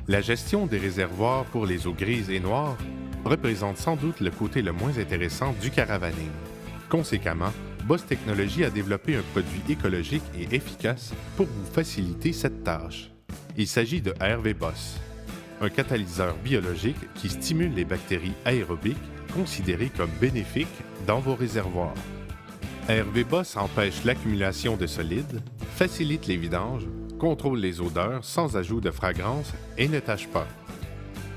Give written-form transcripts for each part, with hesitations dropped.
La gestion des réservoirs pour les eaux grises et noires représente sans doute le côté le moins intéressant du caravaning. Conséquemment, Boss Technologies a développé un produit écologique et efficace pour vous faciliter cette tâche. Il s'agit de RV-Boss, un catalyseur biologique qui stimule les bactéries aérobiques considérées comme bénéfiques dans vos réservoirs. RV-Boss empêche l'accumulation de solides, facilite les vidanges, contrôle les odeurs sans ajout de fragrance et ne tâche pas.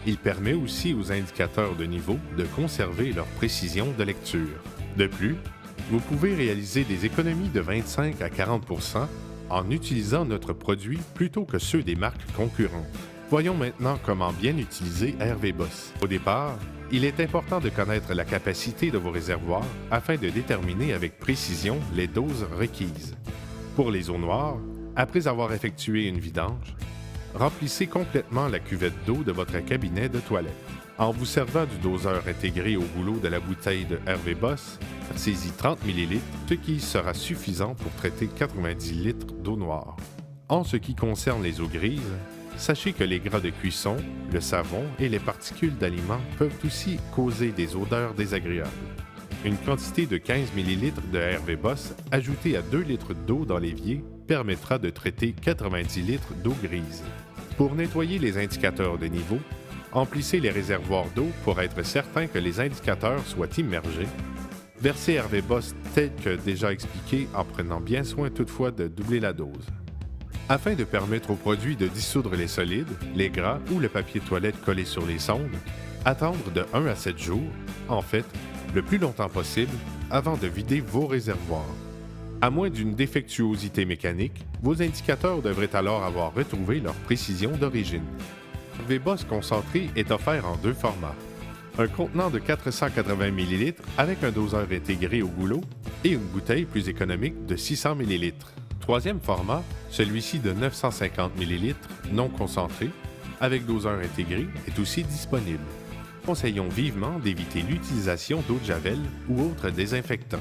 Il permet aussi aux indicateurs de niveau de conserver leur précision de lecture. De plus, vous pouvez réaliser des économies de 25 à 40 % en utilisant notre produit plutôt que ceux des marques concurrentes. Voyons maintenant comment bien utiliser RV-Boss. Au départ, il est important de connaître la capacité de vos réservoirs afin de déterminer avec précision les doses requises. Pour les eaux noires, après avoir effectué une vidange, remplissez complètement la cuvette d'eau de votre cabinet de toilette. En vous servant du doseur intégré au goulot de la bouteille de RV-Boss, versez-y 30 ml, ce qui sera suffisant pour traiter 90 litres d'eau noire. En ce qui concerne les eaux grises, sachez que les gras de cuisson, le savon et les particules d'aliments peuvent aussi causer des odeurs désagréables. Une quantité de 15 ml de RV-Boss ajoutée à 2 litres d'eau dans l'évier permettra de traiter 90 litres d'eau grise. Pour nettoyer les indicateurs de niveau, emplissez les réservoirs d'eau pour être certain que les indicateurs soient immergés. Versez RV-Boss tel que déjà expliqué en prenant bien soin toutefois de doubler la dose. Afin de permettre au produit de dissoudre les solides, les gras ou le papier de toilette collé sur les sondes, attendre de 1 à 7 jours, en fait, le plus longtemps possible, avant de vider vos réservoirs. À moins d'une défectuosité mécanique, vos indicateurs devraient alors avoir retrouvé leur précision d'origine. RV-Boss concentré est offert en 2 formats. Un contenant de 480 ml avec un doseur intégré au goulot et une bouteille plus économique de 600 ml. Troisième format, celui-ci de 950 ml non concentré avec doseur intégré est aussi disponible. Conseillons vivement d'éviter l'utilisation d'eau de javel ou autres désinfectants.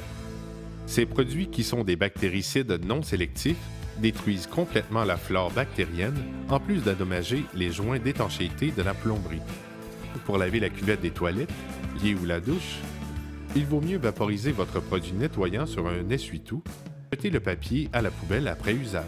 Ces produits, qui sont des bactéricides non sélectifs, détruisent complètement la flore bactérienne, en plus d'endommager les joints d'étanchéité de la plomberie. Pour laver la cuvette des toilettes, lit ou la douche, il vaut mieux vaporiser votre produit nettoyant sur un essuie-tout. Jetez le papier à la poubelle après usage.